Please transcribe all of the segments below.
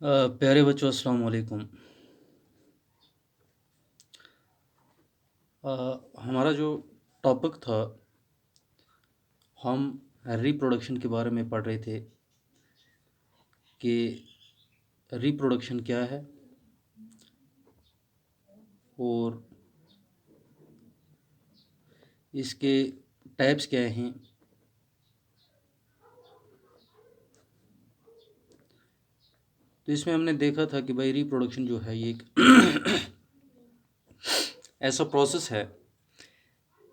प्यारे बच्चों, अस्सलाम वालेकुम। हमारा जो टॉपिक था, हम रिप्रोडक्शन के बारे में पढ़ रहे थे कि रिप्रोडक्शन क्या है और इसके टाइप्स क्या हैं। तो इसमें हमने देखा था कि भाई रिप्रोडक्शन जो है ये एक ऐसा प्रोसेस है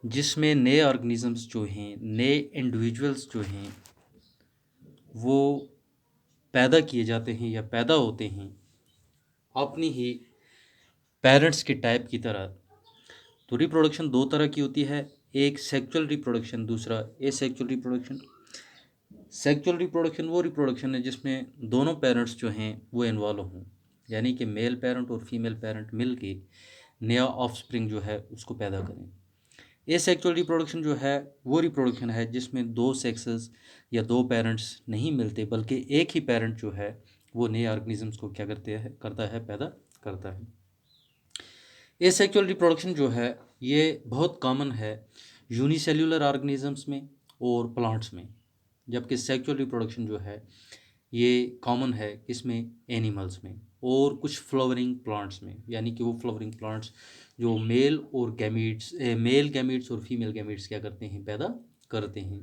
जिसमें नए ऑर्गेनिजम्स जो हैं, नए इंडिविजुअल्स जो हैं, वो पैदा किए जाते हैं या पैदा होते हैं अपनी ही पेरेंट्स के टाइप की तरह। तो रिप्रोडक्शन दो तरह की होती है, एक सेक्सुअल रिप्रोडक्शन, दूसरा एसेक्सुअल रिप्रोडक्शन। सेक्सुअल रिप्रोडक्शन वो रिप्रोडक्शन है जिसमें दोनों पेरेंट्स जो हैं वो इन्वॉल्व हों, यानी कि मेल पेरेंट और फीमेल पेरेंट मिल के नया ऑफस्प्रिंग जो है उसको पैदा करें। एसेक्सुअल रिप्रोडक्शन जो है वो रिप्रोडक्शन है जिसमें दो सेक्सेस या दो पेरेंट्स नहीं मिलते, बल्कि एक ही पेरेंट जो है वो नए ऑर्गेनिजम्स को क्या करता है, पैदा करता है। एसेक्सुअल रिप्रोडक्शन जो है ये बहुत कॉमन है यूनिसेल्यूलर ऑर्गेनिजम्स में और प्लांट्स में, जबकि सेक्सुअल रिप्रोडक्शन जो है ये कॉमन है इसमें एनिमल्स में और कुछ फ्लावरिंग प्लांट्स में, यानी कि वो फ्लावरिंग प्लांट्स जो मेल गैमीट्स और फीमेल गैमीट्स क्या करते हैं, पैदा करते हैं।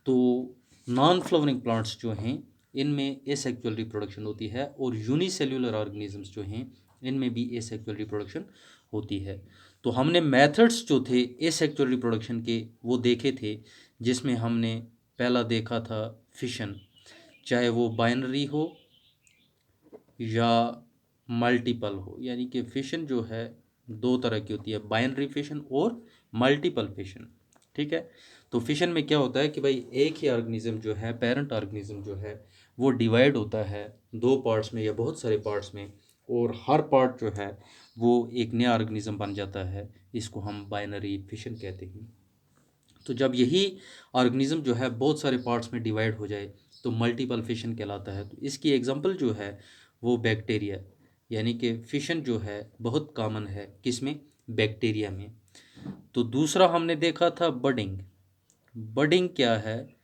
तो नॉन फ्लावरिंग प्लांट्स जो हैं इनमें एसेक्सुअल रिप्रोडक्शन होती है और यूनिसेल्यूलर ऑर्गेनिजम्स जो हैं इनमें भी एसेक्सुअल रिप्रोडक्शन होती है। तो हमने मेथड्स जो थे एसेक्सुअल रिप्रोडक्शन के वो देखे थे, जिसमें हमने पहला देखा था फिशन, चाहे वो बाइनरी हो या मल्टीपल हो। यानी कि फिशन जो है दो तरह की होती है, बाइनरी फिशन और मल्टीपल फिशन। ठीक है। तो फिशन में क्या होता है कि भाई एक ही ऑर्गेनिज्म जो है, पेरेंट ऑर्गेनिज्म जो है वो डिवाइड होता है दो पार्ट्स में या बहुत सारे पार्ट्स में, और हर पार्ट जो है वो एक नया ऑर्गेनिज्म बन जाता है। इसको हम बाइनरी फिशन कहते हैं। तो जब यही ऑर्गेनिज्म जो है बहुत सारे पार्ट्स में डिवाइड हो जाए तो मल्टीपल फिशन कहलाता है। तो इसकी एग्जांपल जो है वो बैक्टीरिया, यानी कि फिशन जो है बहुत कॉमन है किसमें, बैक्टीरिया में। तो दूसरा हमने देखा था बडिंग। बडिंग क्या है,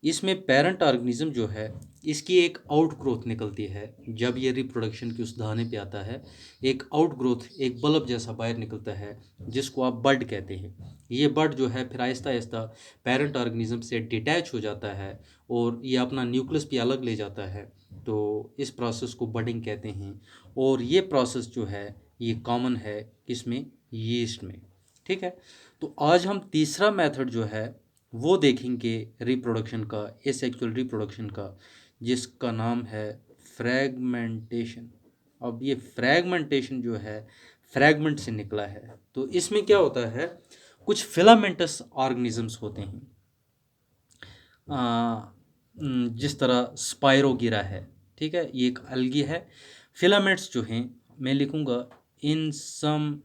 इसमें पेरेंट ऑर्गेनिज्म जो है इसकी एक आउट ग्रोथ निकलती है। जब ये रिप्रोडक्शन की उस दाने पे आता है, एक आउट ग्रोथ, एक बल्ब जैसा बाहर निकलता है जिसको आप बड कहते हैं। ये बड जो है फिर आहिस्ता आहिस्ता पेरेंट ऑर्गेनिज्म से डिटैच हो जाता है और ये अपना न्यूक्लियस भी अलग ले जाता है। तो इस प्रोसेस को बडिंग कहते हैं। और ये प्रोसेस जो है ये कॉमन है किसमें, यीस्ट में। ठीक है। तो आज हम तीसरा मेथड जो है वो देखेंगे रिप्रोडक्शन का, एसेक्सुअल रिप्रोडक्शन का, जिसका नाम है फ्रैगमेंटेशन। अब ये फ्रैगमेंटेशन जो है फ्रैगमेंट से निकला है। तो इसमें क्या होता है, कुछ फिलामेंटस ऑर्गेनिजम्स होते हैं, जिस तरह स्पायरोगिरा है। ठीक है, ये एक अलगी है। फिलामेंट्स जो हैं मैं लिखूंगा इन सम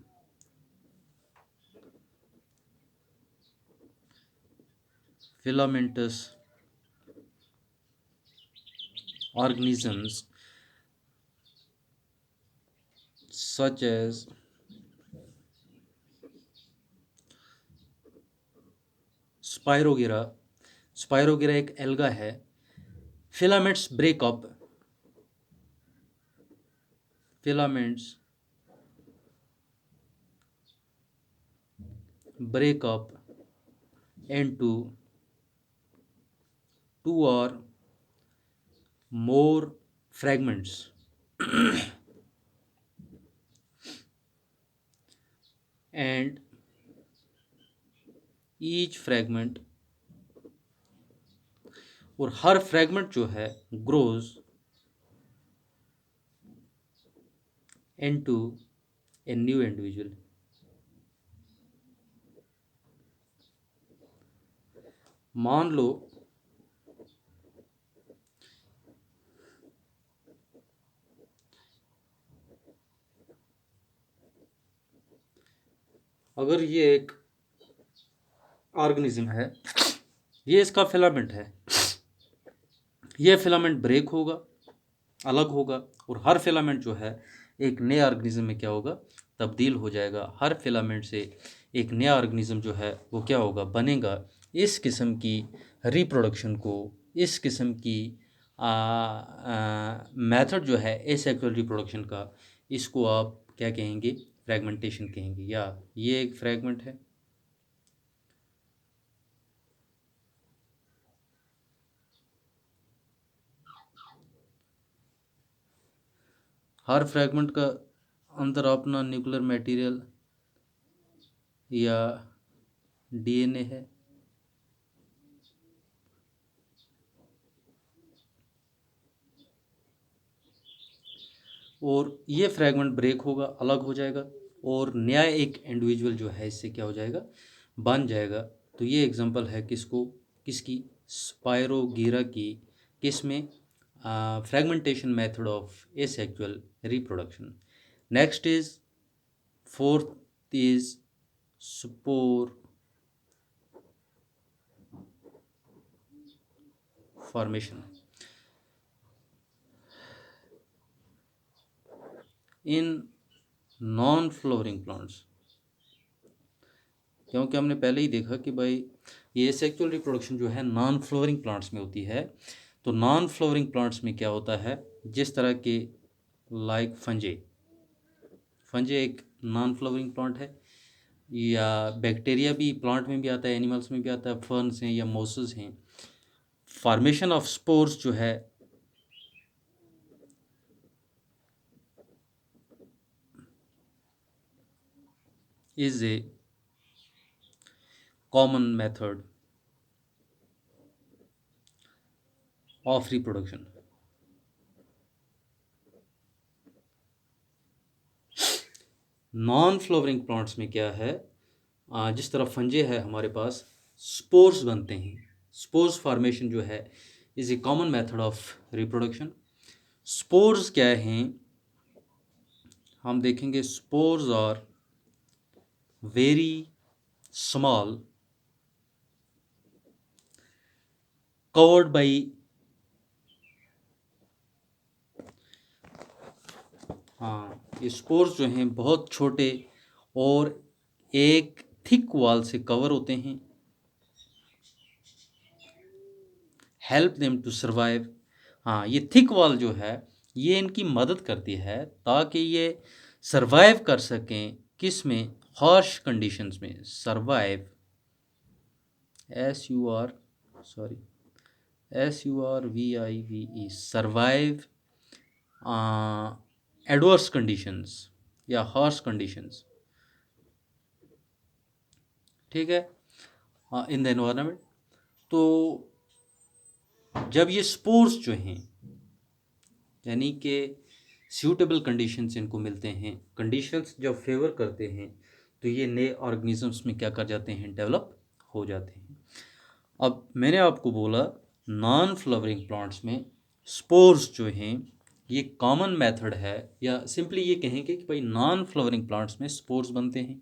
filamentous organisms such as स्पायरोगिरा। स्पायरोगिरा एक एल्गा है। Filaments breakup, filaments break up into two or more fragments, and each fragment और हर फ्रैगमेंट जो है grows into a new individual. मान लो अगर ये एक ऑर्गेनिज्म है, ये इसका फिलामेंट है, ये फिलामेंट ब्रेक होगा अलग होगा, और हर फिलामेंट जो है एक नए ऑर्गेनिज्म में क्या होगा, तब्दील हो जाएगा। हर फिलामेंट से एक नया ऑर्गेनिज्म जो है वो क्या होगा, बनेगा। इस किस्म की रिप्रोडक्शन को, इस किस्म की मेथड जो है एसेक्सुअल रिप्रोडक्शन का, इसको आप क्या कहेंगे, फ्रैगमेंटेशन कहेंगे, या ये एक फ्रैगमेंट है। हर फ्रैगमेंट का अंदर अपना न्यूक्लियर मटेरियल या डीएनए है। और ये फ्रैगमेंट ब्रेक होगा, अलग हो जाएगा, और नया एक इंडिविजुअल जो है इससे क्या हो जाएगा, बन जाएगा। तो ये एग्जांपल है किसको, किसकी, स्पायरोगीरा की, किस में, fragmentation method of asexual reproduction. Next is, fourth is spore formation in non flooring plants. क्योंकि हमने पहले ही देखा कि भाई ये सेक्सुअल रिप्रोडक्शन जो है नॉन फ्लोरिंग प्लांट्स में होती है। तो नॉन फ्लोरिंग प्लांट्स में क्या होता है, जिस तरह के, लाइक फंजे, फंजे एक नॉन फ्लोरिंग प्लांट है, या बैक्टीरिया भी प्लांट में भी आता है, एनिमल्स में भी आता है, फर्न्स हैं या मोसेस हैं। फॉर्मेशन ऑफ स्पोर्स जो है is a common method of reproduction. Non flowering plants में क्या है, जिस तरह फंजे है हमारे पास, स्पोर्स बनते हैं। स्पोर्स फॉर्मेशन जो है is a common method of reproduction. Spores क्या हैं, हम देखेंगे, spores are very small, covered by, हाँ, ये स्पोर्स जो हैं बहुत छोटे और एक थिक वॉल से कवर होते हैं। हेल्प देम टू सर्वाइव, हाँ, ये थिक वॉल जो है ये इनकी मदद करती है ताकि ये सर्वाइव कर सकें, किस में, हार्श कंडीशंस में। Survive, SUR, sorry, SURVIVE, survive adverse conditions या हार्श कंडीशंस, ठीक है, इन द एनवायरनमेंट। तो जब ये स्पोर्स जो हैं, यानी कि सूटेबल कंडीशंस इनको मिलते हैं, कंडीशंस जब फेवर करते हैं, तो ये नए ऑर्गेनिजम्स में क्या कर जाते हैं, डेवलप हो जाते हैं। अब मैंने आपको बोला नॉन फ्लावरिंग प्लांट्स में स्पोर्स जो हैं ये कॉमन मेथड है, या सिंपली ये कहेंगे कि भाई नॉन फ्लावरिंग प्लांट्स में स्पोर्स बनते हैं,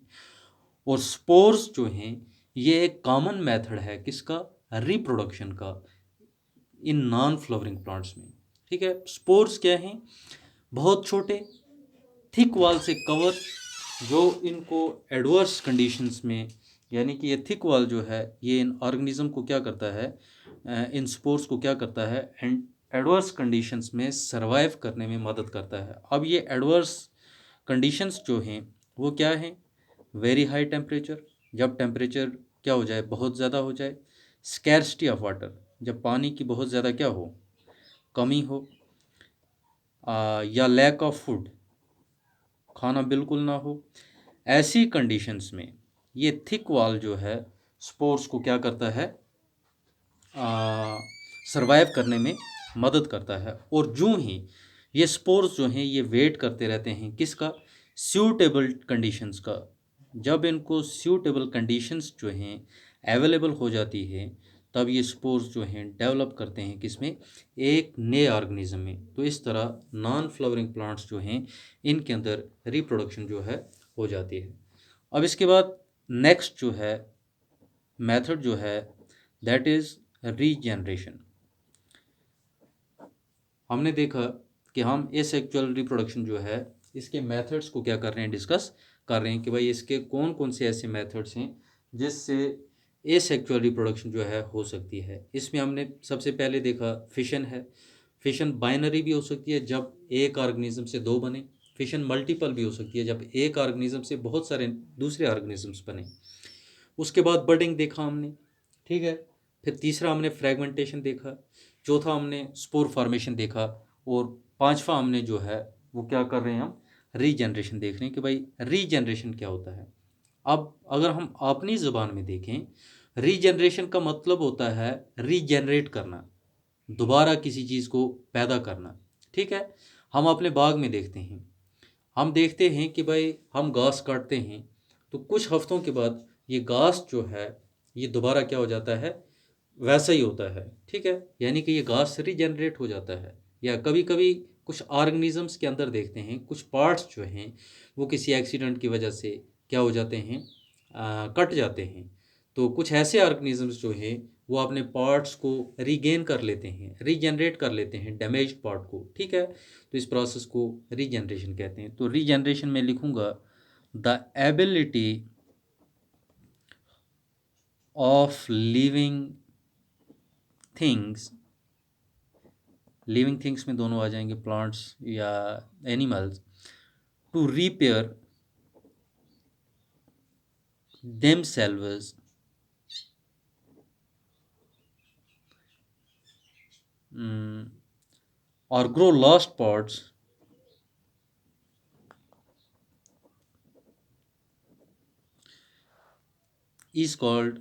और स्पोर्स जो हैं ये एक कॉमन मेथड है किसका, रिप्रोडक्शन का, इन नॉन फ्लावरिंग प्लांट्स में। ठीक है, स्पोर्स क्या हैं, बहुत छोटे, थिक वॉल से कवर, जो इनको एडवर्स कंडीशंस में, यानी कि ये थिक वॉल जो है ये इन ऑर्गेनिज्म को क्या करता है, इन स्पोर्स को क्या करता है, एंड एडवर्स कंडीशंस में सरवाइव करने में मदद करता है। अब ये एडवर्स कंडीशंस जो हैं वो क्या हैं, वेरी हाई टेम्परेचर, जब टेम्परेचर क्या हो जाए, बहुत ज़्यादा हो जाए, स्कैर्सिटी ऑफ वाटर, जब पानी की बहुत ज़्यादा क्या हो, कमी हो, या लैक ऑफ फूड, खाना बिल्कुल ना हो। ऐसी कंडीशंस में ये थिक वॉल जो है स्पोर्स को क्या करता है, सरवाइव करने में मदद करता है। और जो ही ये स्पोर्स जो हैं ये वेट करते रहते हैं किसका, सूटेबल कंडीशंस का। जब इनको सूटेबल कंडीशंस जो हैं अवेलेबल हो जाती है, तब ये स्पोर्स जो हैं डेवलप करते हैं किसमें, एक नए ऑर्गेनिज्म में। तो इस तरह नॉन फ्लावरिंग प्लांट्स जो हैं इनके अंदर रिप्रोडक्शन जो है हो जाती है। अब इसके बाद नेक्स्ट जो है मेथड जो है दैट इज़ रीजनरेशन। हमने देखा कि हम एसेक्सुअल रिप्रोडक्शन जो है इसके मेथड्स को क्या कर रहे हैं, डिस्कस कर रहे हैं कि भाई इसके कौन कौन से ऐसे मेथड्स हैं जिससे एसेक्सुअल रिप्रोडक्शन जो है हो सकती है। इसमें हमने सबसे पहले देखा फिशन है। फिशन बाइनरी भी हो सकती है जब एक ऑर्गेनिज्म से दो बने, फिशन मल्टीपल भी हो सकती है जब एक ऑर्गेनिज्म से बहुत सारे दूसरे ऑर्गेनिजम्स बने। उसके बाद बडिंग देखा हमने, ठीक है। फिर तीसरा हमने फ्रेगमेंटेशन देखा, चौथा हमने स्पोर फॉर्मेशन देखा, और पांचवा हमने जो है वो क्या कर रहे हैं, हम रीजनरेशन देख रहे हैं कि भाई रीजनरेशन क्या होता है। अब अगर हम अपनी ज़ुबान में देखें, रीजनरेशन का मतलब होता है रीजनरेट करना, दोबारा किसी चीज़ को पैदा करना, ठीक है। हम अपने बाग में देखते हैं, हम देखते हैं कि भाई हम घास काटते हैं तो कुछ हफ्तों के बाद ये घास जो है ये दोबारा क्या हो जाता है, वैसा ही होता है, ठीक है। यानी कि ये घास रीजनरेट हो जाता है। या कभी कभी कुछ ऑर्गेनिजम्स के अंदर देखते हैं कुछ पार्ट्स जो हैं वो किसी एक्सीडेंट की वजह से क्या हो जाते हैं, कट जाते हैं। तो कुछ ऐसे ऑर्गेनिजम्स जो हैं वो अपने पार्ट्स को रीगेन कर लेते हैं, रीजनरेट कर लेते हैं डैमेज्ड पार्ट को, ठीक है। तो इस प्रोसेस को रीजनरेशन कहते हैं। तो रीजनरेशन में लिखूंगा the ability of things living things में दोनों आ जाएंगे, प्लांट्स या animals, to repair themselves or grow lost parts is called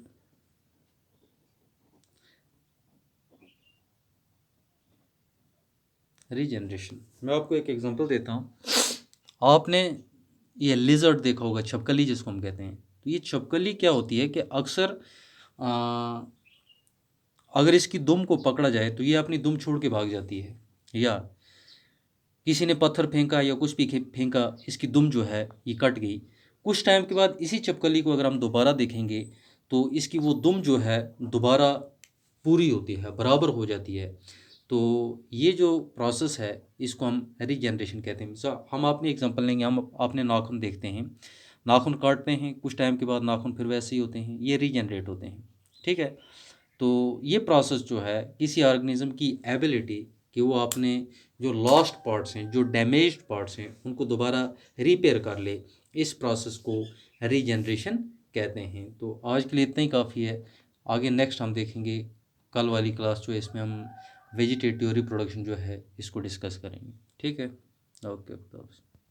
regeneration. मैं आपको एक एग्जांपल देता हूँ। आपने ये लिजर्ड देखा होगा, छिपकली जिसको हम कहते हैं। तो ये छिपकली क्या होती है कि अक्सर अगर इसकी दुम को पकड़ा जाए तो ये अपनी दुम छोड़ के भाग जाती है, या किसी ने पत्थर फेंका या कुछ भी फेंका, इसकी दुम जो है ये कट गई। कुछ टाइम के बाद इसी छिपकली को अगर हम दोबारा देखेंगे तो इसकी वो दुम जो है दोबारा पूरी होती है, बराबर हो जाती है। तो ये जो प्रोसेस है इसको हम रीजनरेशन कहते हैं। हम अपनी एग्जांपल लेंगे, हम अपने नाखून देखते हैं, नाखून काटते हैं, कुछ टाइम के बाद नाखून फिर वैसे ही होते हैं, ये रीजनरेट होते हैं, ठीक है। तो ये प्रोसेस जो है किसी ऑर्गेनिज्म की एबिलिटी कि वो अपने जो लॉस्ट पार्ट्स हैं, जो डैमेज्ड पार्ट्स हैं, उनको दोबारा रिपेयर कर ले, इस प्रोसेस को रीजनरेशन कहते हैं। तो आज के लिए इतना ही काफ़ी है। आगे नेक्स्ट हम देखेंगे, कल वाली क्लास जो है इसमें हम वेजिटेटिव रिप्रोडक्शन जो है इसको डिस्कस करेंगे, ठीक है। ओके।